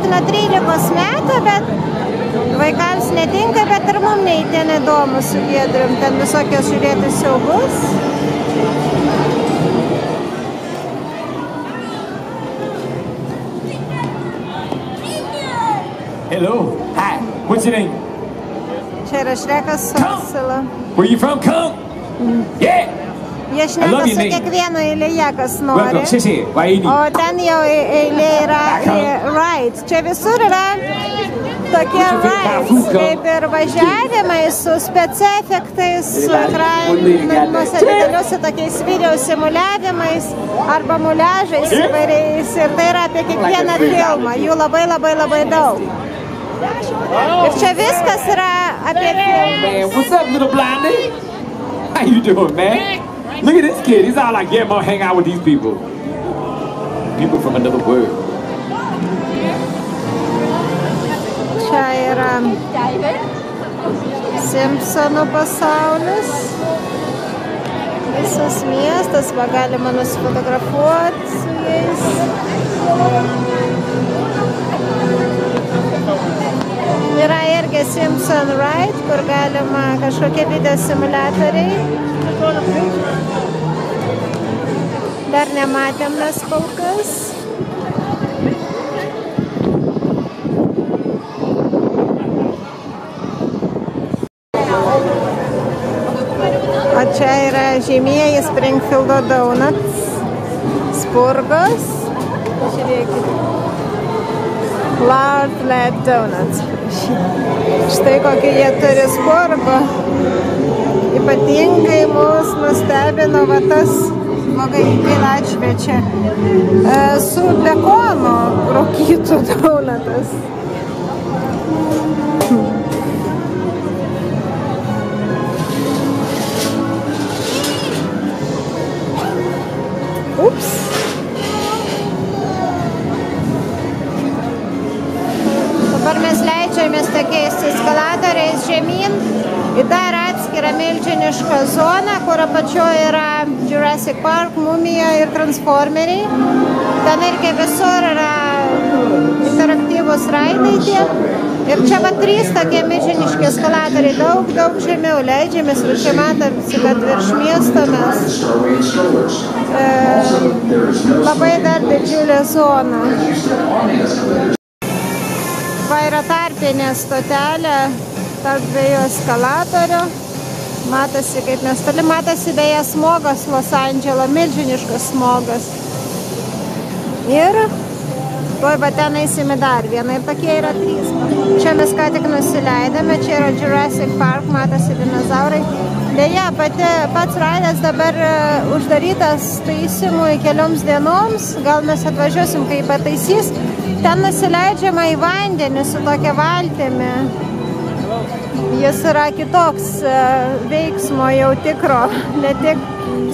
nuo 13 metų, bet vaikams netinka, bet ir mums neįtin įdomu su Giedrium. Ten visokios žiūrėti siaubus. Hello. Hi. What's your name? Čia yra Šrekas su Asila. Where you from? Come. Yeah. Jie šneka su kiekvienu eilėje, kas nori. O ten jau eilė yra rides. Čia visur yra tokie rides, kaip ir važiavimai su spec-efektais, su ekranuose dideliuose tokiais video simuliavimais arba muliažais įvairiais. Ir tai yra apie kiekvieną filmą. Jų labai daug. Ir čia viskas yra apie filmus. What's up, little blondie? How you doing, man? Look at this kid. He's all like, yeah, Mom, hang out with these people. People from another world. Čia yra Simpsonų pasaulis. Visas miestas, va galima nusifotografuoti su jais. Yra irgi Simpson Ride, kur galima kažkokie video simuliatoriai. Dar nematėm mes kol kas. O čia yra žemieji Springfieldo Donuts. Spurgos. Žiūrėkit. Loud Flat Donuts. Štai kokį jie turi spurgų. Ypatingai mus nustebino va tas blogai atšviečia su bekonu rūkytų donutas. Ups. Dabar mes leidžiamės tokiais eskalatoriais žemyn į dar atskirą milžinišką zoną, kur apačioje yra Jurassic Park, Mumija ir Transformeriai. Ten irgi visur yra interaktyvus raidai tie. Ir čia va 3 tokie milžiniški eskalatoriai, daug žemiau leidžiamės. Ir čia matosi, kad virš miesto mes labai dar didžiulė zona. Va yra tarpinė stotelė tarp 2 eskalatorių. Matosi, kaip mes toli. Matosi beje smogas Los Andželo, milžiniškas smogas. Ir tuoj va ten eisime dar vieną. Ir tokie yra 3. Čia mes ką tik nusileidome. Čia yra Jurassic Park, matosi dinozaurai. Deja, pats raidas dabar uždarytas taisymui kelioms dienoms. Gal mes atvažiuosim, kai pataisys. Ten nusileidžiama į vandenį su tokia valtimi. Jis yra kitoks veiksmo jau tikro, ne tik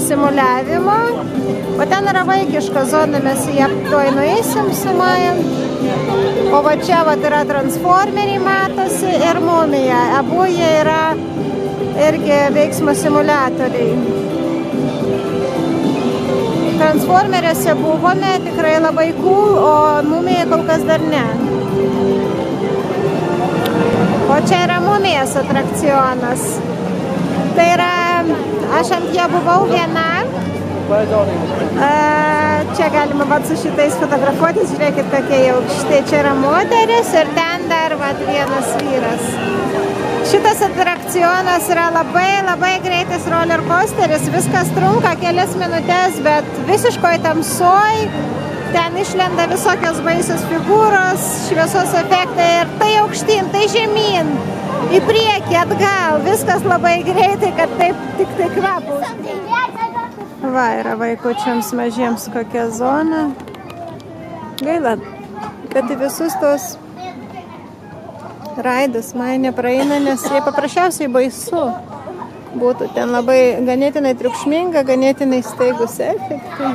simuliavimo. O ten yra vaikiška zona, mes į ją tuoj nueisim su Maja. O va čia va yra Transformeriai matosi ir Mumija. Abu jie yra irgi veiksmo simuliatoriai. Transformeriuose buvome, tikrai labai cool, o Mumija kol kas dar ne. O čia yra Mumijos atrakcionas. Tai yra, aš ant jo buvau viena. Čia galima vat su šitais fotografuotis, žiūrėkit kokie jau aukšti. Čia yra moteris ir ten dar vat vienas vyras. Šitas atrakcionas yra labai greitas roller coasteris, viskas trunka kelias minutės, bet visiškoj tamsoj, ten išlenda visokios baisios figūros, šviesos efektai ir tai aukštyn, tai žemyn, į priekį, atgal, viskas labai greitai, kad taip tik tai kvapų. Va, yra vaikučiams mažiems kokia zona. Gaila, kad į visus tos raidus man nepraeina, nes jie paprasčiausiai baisu būtų. Ten labai ganėtinai triukšminga, ganėtinai staigus efektai.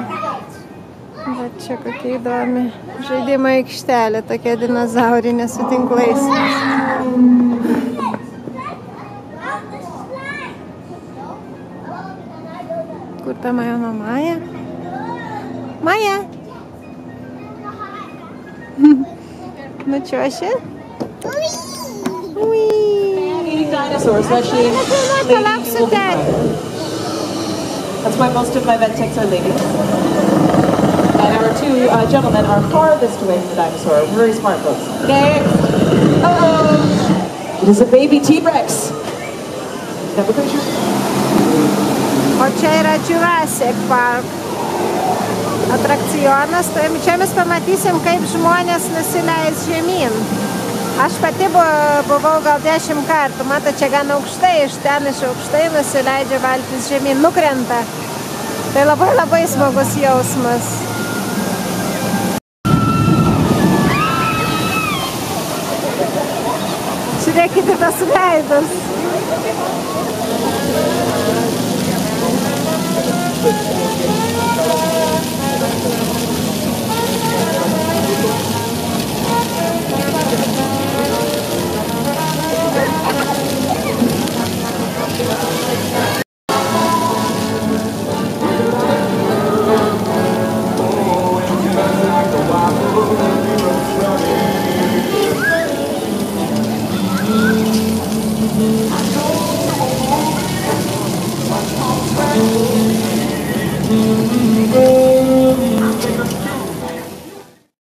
Bet čia kokia įdomi žaidimo aikštelė, tokia dinozaurinė su tinklais. Kur ta mano Maja? Maja! nučiuoši. Eating dinosaurs, that she Palauksiu tėti. That's why most of my vet techs are ladies. And our two gentlemen are farthest away from the dinosaur. Very smart folks. Okay. Uh-oh. It is a baby T-Rex. Have a picture? O čia yra Jurassic Park atrakcionas. Čia mes pamatysim, kaip žmonės nusileis žemyn. Aš pati buvau gal 10 kartų. Mato, čia gan aukštai, iš ten iš aukštai nusileidžia valtis žemyn, nukrenta. Tai labai labai smagus jausmas. Žiūrėkite tas veidus.